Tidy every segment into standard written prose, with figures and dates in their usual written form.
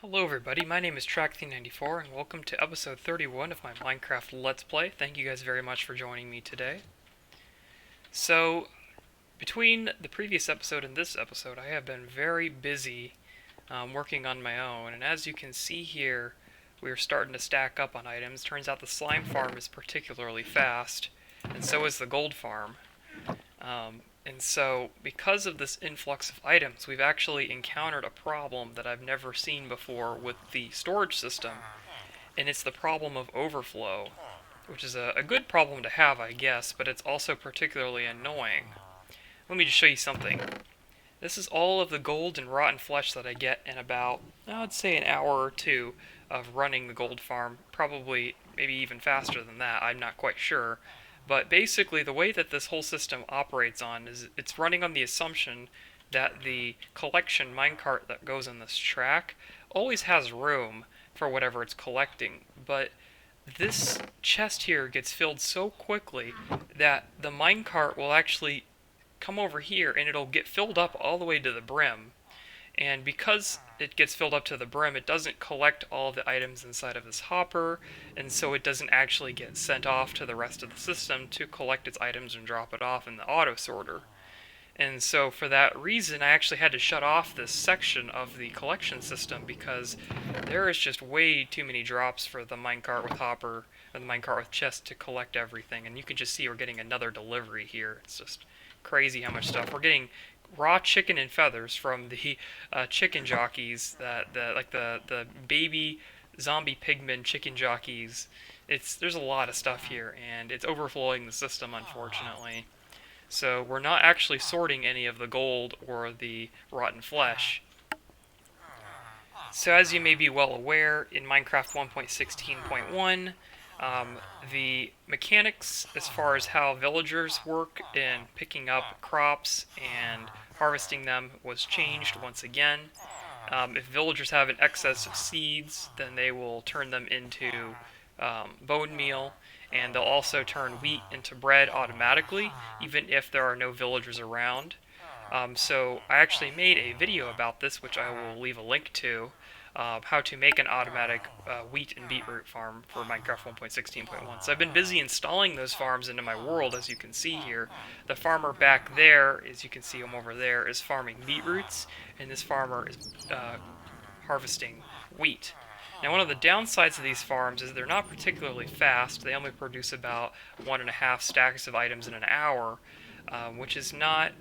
Hello everybody, my name is Track94 and welcome to episode 31 of my Minecraft Let's Play. Thank you guys very much for joining me today. So, between the previous episode and this episode, I have been very busy working on my own, and as you can see here, we are starting to stack up on items. Turns out the slime farm is particularly fast, and so is the gold farm. And so, because of this influx of items, we've actually encountered a problem that I've never seen before with the storage system, and it's the problem of overflow, which is a good problem to have, I guess, but it's also particularly annoying. Let me just show you something. This is all of the gold and rotten flesh that I get in about, I'd say, an hour or two of running the gold farm. Probably, maybe even faster than that, I'm not quite sure. But basically, the way that this whole system operates on is it's running on the assumption that the collection minecart that goes in this track always has room for whatever it's collecting. But this chest here gets filled so quickly that the minecart will actually come over here and it'll get filled up all the way to the brim. And because it gets filled up to the brim, it doesn't collect all of the items inside of this hopper, and so it doesn't actually get sent off to the rest of the system to collect its items and drop it off in the auto sorter. And so for that reason, I actually had to shut off this section of the collection system because there is just way too many drops for the minecart with hopper and the minecart with chest to collect everything. And you can just see we're getting another delivery here. It's just crazy how much stuff. We're getting raw chicken and feathers from the chicken jockeys, the baby zombie pigman chicken jockeys. There's a lot of stuff here, and it's overflowing the system, unfortunately. So we're not actually sorting any of the gold or the rotten flesh. So as you may be well aware, in Minecraft 1.16.1, the mechanics as far as how villagers work in picking up crops and harvesting them was changed once again. If villagers have an excess of seeds, then they will turn them into bone meal, and they'll also turn wheat into bread automatically, even if there are no villagers around. So I actually made a video about this, which I will leave a link to, how to make an automatic wheat and beetroot farm for Minecraft 1.16.1. So I've been busy installing those farms into my world, as you can see here. The farmer back there, as you can see him over there, is farming beetroots, and this farmer is harvesting wheat. Now, one of the downsides of these farms is they're not particularly fast. They only produce about 1.5 stacks of items in an hour, which is not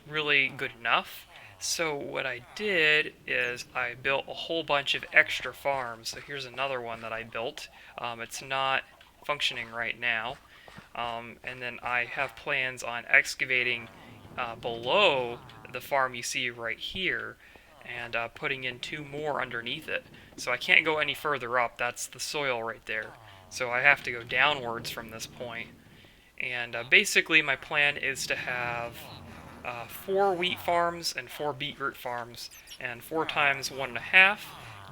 really good enough. So what I did is I built a whole bunch of extra farms. So here's another one that I built. It's not functioning right now. And then I have plans on excavating below the farm you see right here and putting in 2 more underneath it. So I can't go any further up. That's the soil right there. So I have to go downwards from this point. And basically my plan is to have 4 wheat farms and 4 beetroot farms, and 4 times 1.5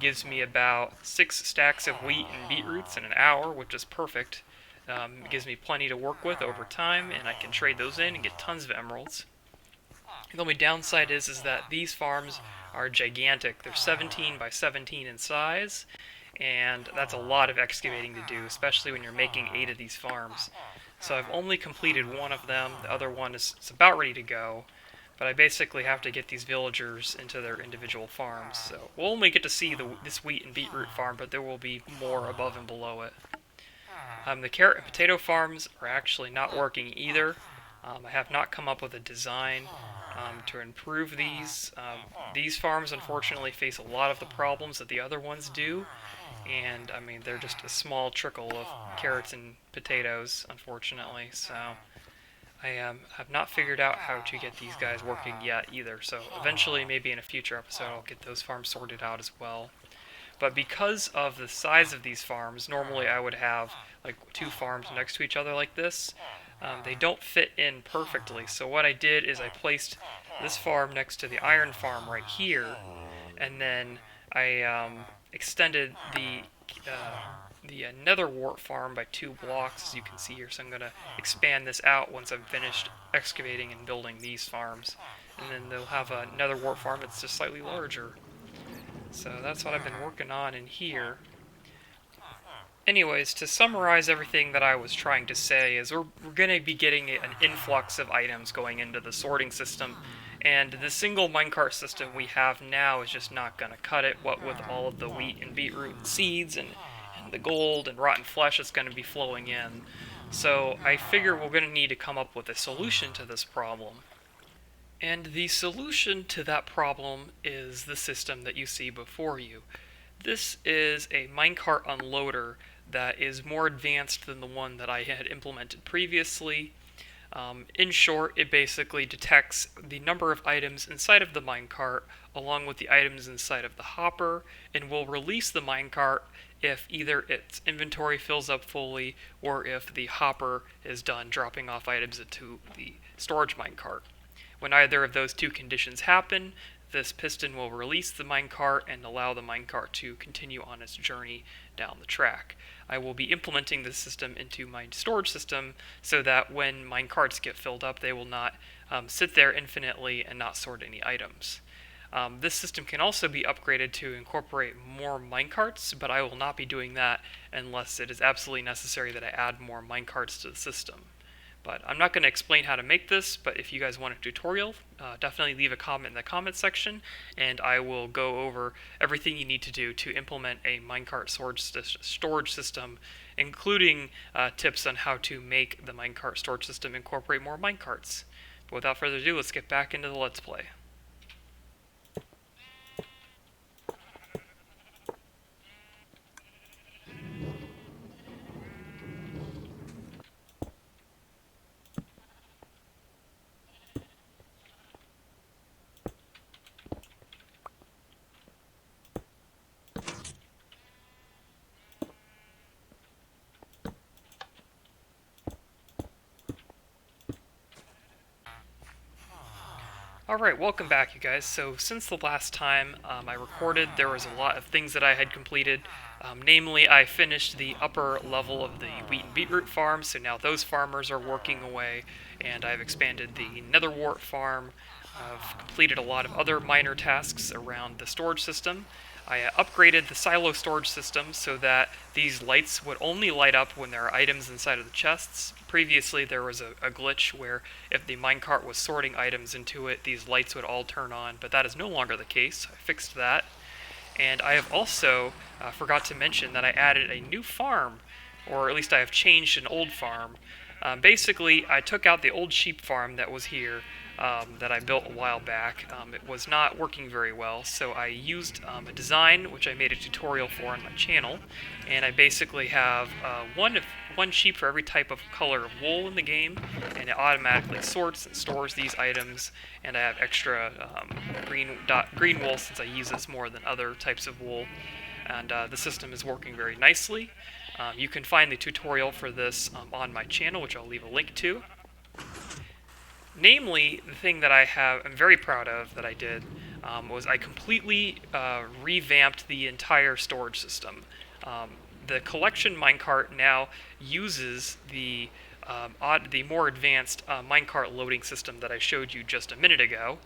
gives me about 6 stacks of wheat and beetroots in an hour, which is perfect. It gives me plenty to work with over time, and I can trade those in and get tons of emeralds. The only downside is that these farms are gigantic. They're 17 by 17 in size, and that's a lot of excavating to do, especially when you're making 8 of these farms. So I've only completed one of them. The other one is about ready to go, but I basically have to get these villagers into their individual farms. So we'll only get to see this wheat and beetroot farm, but there will be more above and below it. The carrot and potato farms are actually not working either. I have not come up with a design to improve these. These farms, unfortunately, face a lot of the problems that the other ones do, and I mean, they're just a small trickle of carrots and potatoes, unfortunately, so I have not figured out how to get these guys working yet either, so eventually, maybe in a future episode, I'll get those farms sorted out as well. But because of the size of these farms, normally I would have like 2 farms next to each other like this. They don't fit in perfectly, so what I did is I placed this farm next to the iron farm right here, and then I extended the nether wart farm by 2 blocks, as you can see here. So I'm going to expand this out once I'm finished excavating and building these farms, and then they'll have a nether wart farm that's just slightly larger. So that's what I've been working on in here. Anyways, to summarize everything that I was trying to say is we're going to be getting an influx of items going into the sorting system, and the single minecart system we have now is just not going to cut it, what with all of the wheat and beetroot and seeds and the gold and rotten flesh that's going to be flowing in. So I figure we're going to need to come up with a solution to this problem. And the solution to that problem is the system that you see before you. This is a minecart unloader that is more advanced than the one that I had implemented previously. In short, it basically detects the number of items inside of the minecart along with the items inside of the hopper and will release the minecart if either its inventory fills up fully or if the hopper is done dropping off items into the storage minecart. When either of those two conditions happen, this piston will release the minecart and allow the minecart to continue on its journey down the track. I will be implementing this system into my storage system so that when minecarts get filled up, they will not sit there infinitely and not sort any items. This system can also be upgraded to incorporate more minecarts, but I will not be doing that unless it is absolutely necessary that I add more minecarts to the system. But I'm not going to explain how to make this, but if you guys want a tutorial, definitely leave a comment in the comment section, and I will go over everything you need to do to implement a minecart storage system, including tips on how to make the minecart storage system incorporate more minecarts. But without further ado, let's get back into the Let's Play. Alright, welcome back you guys. So since the last time I recorded, there was a lot of things that I had completed. Namely, I finished the upper level of the wheat and beetroot farm, so now those farmers are working away, and I've expanded the nether wart farm. I've completed a lot of other minor tasks around the storage system. I upgraded the silo storage system so that these lights would only light up when there are items inside of the chests. Previously, there was a glitch where if the minecart was sorting items into it, these lights would all turn on, but that is no longer the case. I fixed that. And I have also forgot to mention that I added a new farm, or at least I have changed an old farm. Basically, I took out the old sheep farm that was here that I built a while back. It was not working very well, so I used a design which I made a tutorial for on my channel, and I basically have one sheep for every type of color of wool in the game, and it automatically sorts and stores these items, and I have extra green wool since I use this more than other types of wool, and the system is working very nicely. You can find the tutorial for this on my channel, which I'll leave a link to. Namely, the thing that I'm very proud of that I did was I completely revamped the entire storage system. The collection minecart now uses the more advanced minecart loading system that I showed you just a minute ago.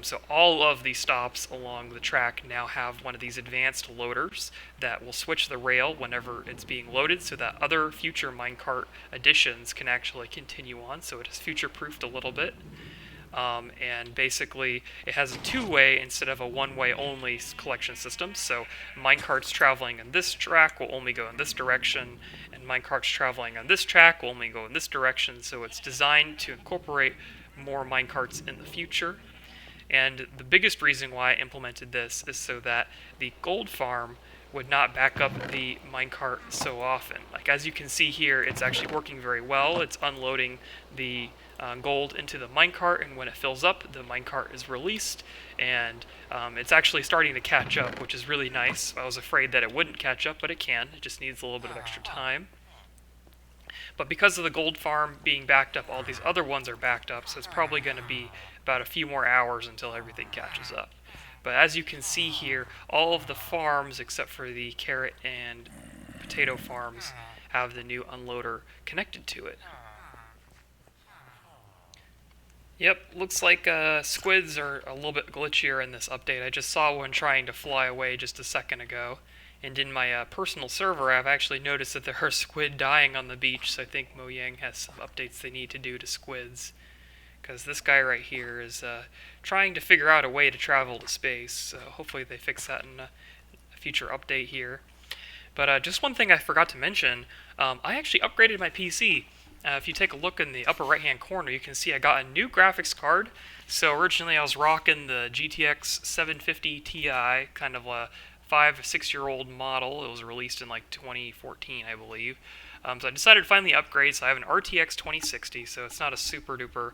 So all of the stops along the track now have one of these advanced loaders that will switch the rail whenever it's being loaded so that other future minecart additions can actually continue on, so it is future-proofed a little bit. And basically it has a two-way instead of a one-way only collection system, so minecarts traveling on this track will only go in this direction, and minecarts traveling on this track will only go in this direction, so it's designed to incorporate more minecarts in the future. And the biggest reason why I implemented this is so that the gold farm would not back up the minecart so often. Like, as you can see here, it's actually working very well. It's unloading the gold into the minecart, and when it fills up, the minecart is released, and it's actually starting to catch up, which is really nice. I was afraid that it wouldn't catch up, but it can. It just needs a little bit of extra time. But because of the gold farm being backed up, all these other ones are backed up, so it's probably going to be about a few more hours until everything catches up. But as you can see here, all of the farms, except for the carrot and potato farms, have the new unloader connected to it. Yep, looks like squids are a little bit glitchier in this update. I just saw one trying to fly away just a second ago. And in my personal server, I've actually noticed that there are squid dying on the beach, so I think Mojang has some updates they need to do to squids. Because this guy right here is trying to figure out a way to travel to space, so hopefully they fix that in a future update here. But just one thing I forgot to mention, I actually upgraded my PC. If you take a look in the upper right hand corner, you can see I got a new graphics card. So originally I was rocking the GTX 750 Ti, kind of a 5 or 6 year old model. It was released in like 2014, I believe. So I decided to finally upgrade, so I have an RTX 2060, so it's not a super duper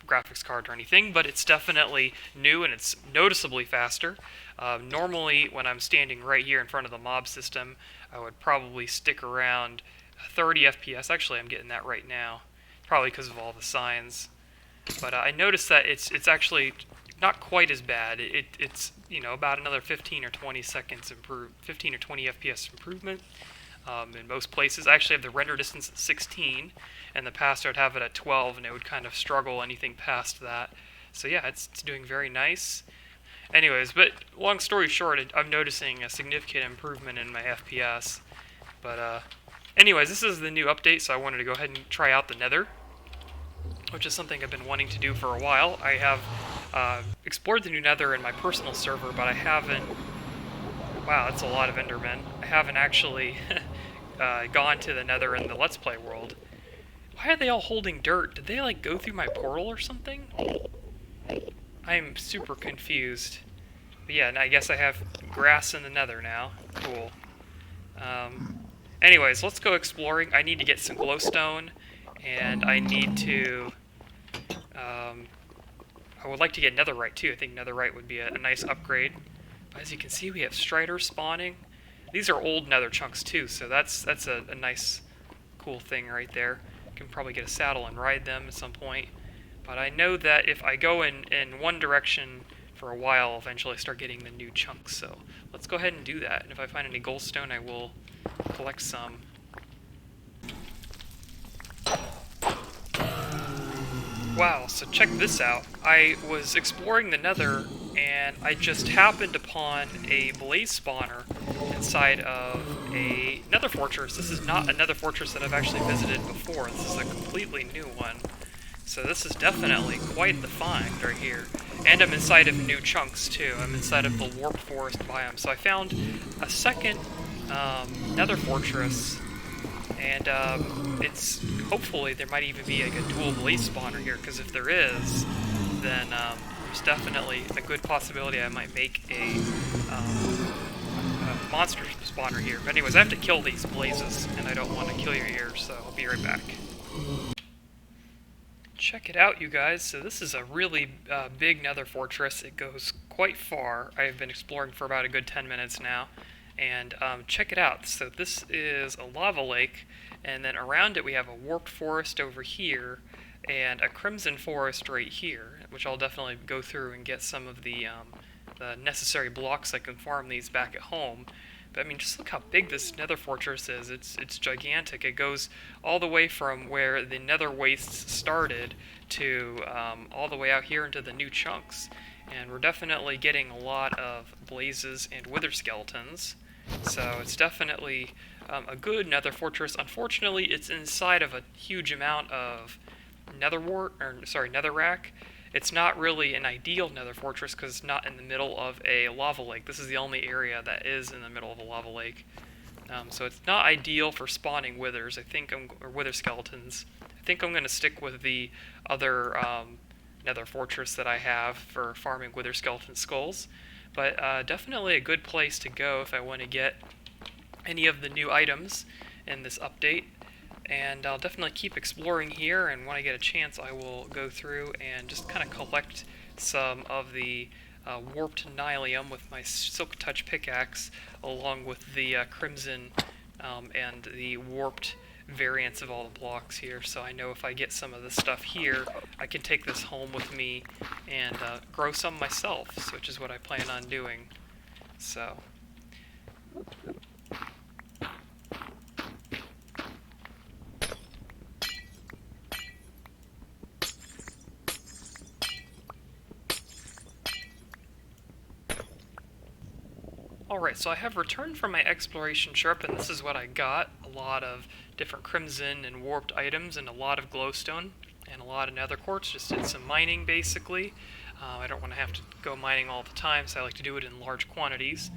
graphics card or anything, but it's definitely new and it's noticeably faster. Normally, when I'm standing right here in front of the mob system, I would probably stick around 30 FPS. Actually, I'm getting that right now, probably because of all the signs. But I noticed that it's actually not quite as bad. It's about another 15 or 20 seconds 15 or 20 FPS improvement. In most places, I actually have the render distance at 16. In the past, I'd have it at 12, and it would kind of struggle anything past that. So yeah, it's doing very nice. Anyways, but long story short, I'm noticing a significant improvement in my FPS. But anyways, this is the new update, so I wanted to go ahead and try out the nether, which is something I've been wanting to do for a while. I have explored the new nether in my personal server, but I haven't... Wow, that's a lot of endermen. I haven't actually gone to the nether in the Let's Play world. Why are they all holding dirt? Did they, like, go through my portal or something? I'm super confused. But yeah, and I guess I have grass in the nether now. Cool. Anyways, let's go exploring. I need to get some glowstone, and I need to... I would like to get netherite too. I think netherite would be a nice upgrade. But as you can see, we have striders spawning. These are old nether chunks too, so that's a nice, cool thing right there. Can probably get a saddle and ride them at some point. But I know that if I go in one direction for a while, I'll eventually start getting the new chunks. So let's go ahead and do that. And if I find any goldstone, I will collect some. Wow, so check this out. I was exploring the nether, and I just happened upon a blaze spawner inside of a nether fortress. This is not a nether fortress that I've actually visited before. This is a completely new one. So this is definitely quite the find right here. And I'm inside of new chunks too. I'm inside of the warped forest biome. So I found a second nether fortress, and it's hopefully there might even be like a dual blaze spawner here, because if there is, then there's definitely a good possibility I might make a monster spawner here. But anyways, I have to kill these blazes, and I don't want to kill your ears, so I'll be right back. Check it out, you guys. So this is a really big nether fortress. It goes quite far. I have been exploring for about a good 10 minutes now. And check it out. So this is a lava lake, and then around it we have a warped forest over here, and a crimson forest right here, which I'll definitely go through and get some of the necessary blocks I can farm these back at home. But I mean, just look how big this nether fortress is. It's gigantic. It goes all the way from where the nether wastes started to all the way out here into the new chunks. And we're definitely getting a lot of blazes and wither skeletons. So it's definitely a good nether fortress. Unfortunately, it's inside of a huge amount of netherrack. It's not really an ideal nether fortress because it's not in the middle of a lava lake. This is the only area that is in the middle of a lava lake. So it's not ideal for spawning withers. Or wither skeletons. I think I'm going to stick with the other nether fortress that I have for farming wither skeleton skulls. But definitely a good place to go if I want to get any of the new items in this update. And I'll definitely keep exploring here, and when I get a chance I will go through and just kind of collect some of the warped nylium with my silk touch pickaxe, along with the crimson and the warped variants of all the blocks here. So I know if I get some of this stuff here, I can take this home with me and grow some myself, which is what I plan on doing. So Alright, so I have returned from my exploration trip, and this is what I got. A lot of different crimson and warped items, and a lot of glowstone, and a lot of nether quartz. Just did some mining, basically. I don't want to have to go mining all the time, so I like to do it in large quantities.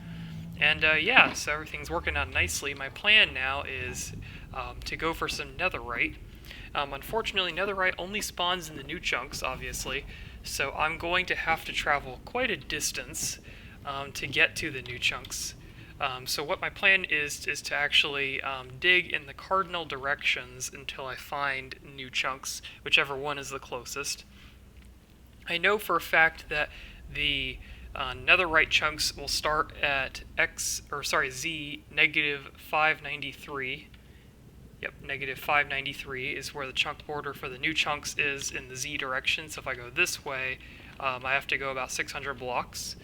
And yeah, so everything's working out nicely. My plan now is to go for some netherite. Unfortunately, netherite only spawns in the new chunks, obviously, so I'm going to have to travel quite a distance to get to the new chunks. So what my plan is to actually dig in the cardinal directions until I find new chunks, whichever one is the closest. I know for a fact that the netherite chunks will start at Z negative 593. Yep, negative 593 is where the chunk border for the new chunks is in the Z direction. So if I go this way, I have to go about 600 blocks.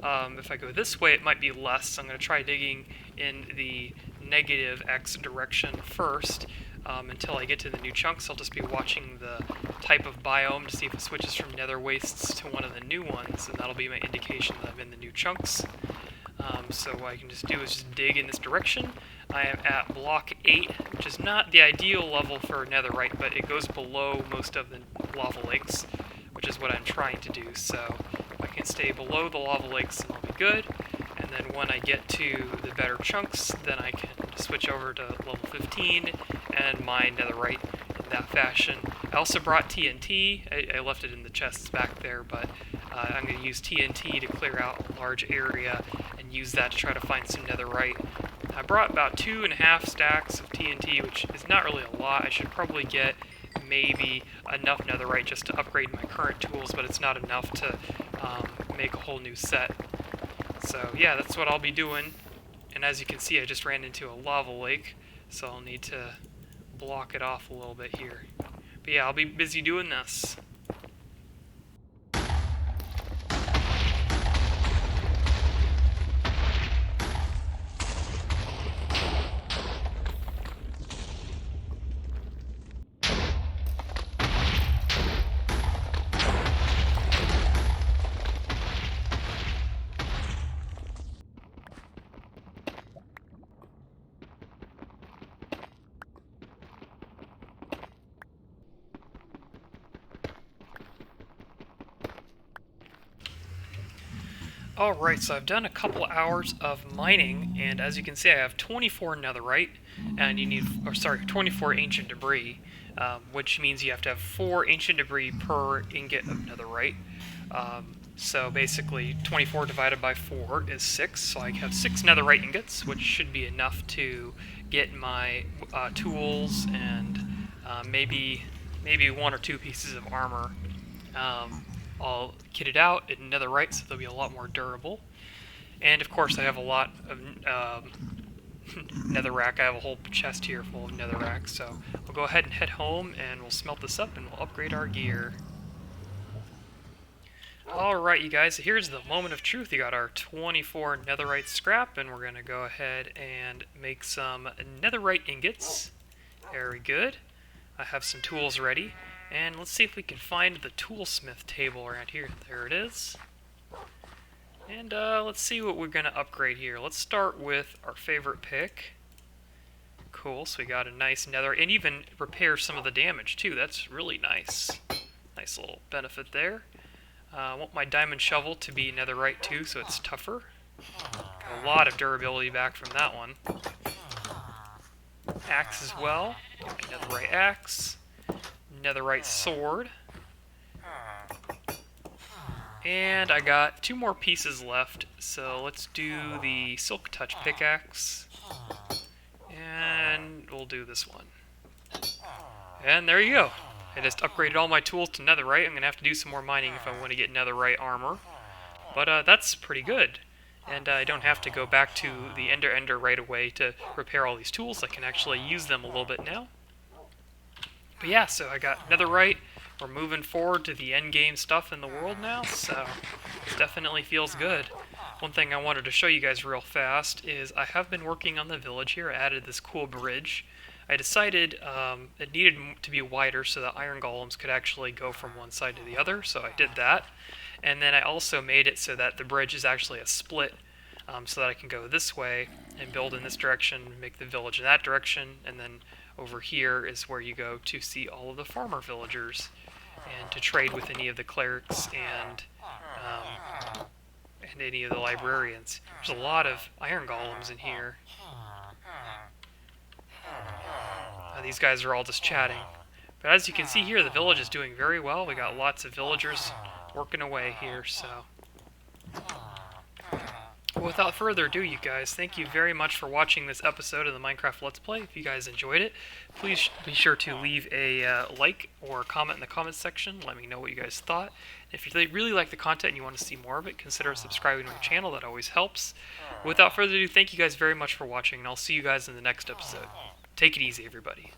If I go this way, it might be less. So I'm going to try digging in the negative X direction first until I get to the new chunks. I'll just be watching the type of biome to see if it switches from nether wastes to one of the new ones, and that'll be my indication that I'm in the new chunks. So what I can just do is just dig in this direction. I am at block 8, which is not the ideal level for netherite, but it goes below most of the lava lakes, which is what I'm trying to do. So if I can stay below the lava lakes, then I'll be good. And then when I get to the better chunks, then I can switch over to level 15 and mine netherite in that fashion. I also brought TNT. I left it in the chests back there, but I'm going to use TNT to clear out a large area and use that to try to find some netherite. I brought about 2.5 stacks of TNT, which is not really a lot. I should probably get maybe enough netherite just to upgrade my current tools, but it's not enough to make a whole new set. So yeah, that's what I'll be doing. And as you can see, I just ran into a lava lake, so I'll need to block it off a little bit here. But yeah, I'll be busy doing this. Alright, so I've done a couple hours of mining, and as you can see I have 24 netherite, and you need, 24 ancient debris, which means you have to have 4 ancient debris per ingot of netherite. So basically 24 divided by 4 is 6, so I have 6 netherite ingots, which should be enough to get my tools and maybe 1 or 2 pieces of armor. I'll kit it out in netherite, so they'll be a lot more durable. And of course, I have a lot of netherrack. I have a whole chest here full of netherrack, so I'll go ahead and head home, and we'll smelt this up, and we'll upgrade our gear. Alright, you guys, here's the moment of truth. You got our 24 netherite scrap, and we're going to go ahead and make some netherite ingots. Very good. I have some tools ready. And let's see if we can find the toolsmith table around here. There it is. And let's see what we're going to upgrade here. Let's start with our favorite pick. Cool, so we got a nice nether, and even repair some of the damage too. That's really nice. Nice little benefit there. I want my diamond shovel to be netherite too, so it's tougher. Got a lot of durability back from that one. Axe as well. Got my netherite axe. Netherite sword. And I got 2 more pieces left, so let's do the silk touch pickaxe. And we'll do this one. And there you go. I just upgraded all my tools to netherite. I'm going to have to do some more mining if I want to get netherite armor. But that's pretty good. And I don't have to go back to the ender right away to repair all these tools. I can actually use them a little bit now. But yeah, so I got netherite. We're moving forward to the end game stuff in the world now, so it definitely feels good. One thing I wanted to show you guys real fast is I have been working on the village here. I added this cool bridge. I decided it needed to be wider so that iron golems could actually go from one side to the other, so I did that. And then I also made it so that the bridge is actually a split so that I can go this way and build in this direction, make the village in that direction, and then over here is where you go to see all of the farmer villagers and to trade with any of the clerics and any of the librarians. There's a lot of iron golems in here. These guys are all just chatting. But as you can see here, the village is doing very well. We got lots of villagers working away here, so... Without further ado, you guys, thank you very much for watching this episode of the Minecraft Let's Play. If you guys enjoyed it, please be sure to leave a like or comment in the comments section. Let me know what you guys thought. If you really like the content and you want to see more of it, consider subscribing to my channel. That always helps. Without further ado, thank you guys very much for watching, and I'll see you guys in the next episode. Take it easy, everybody.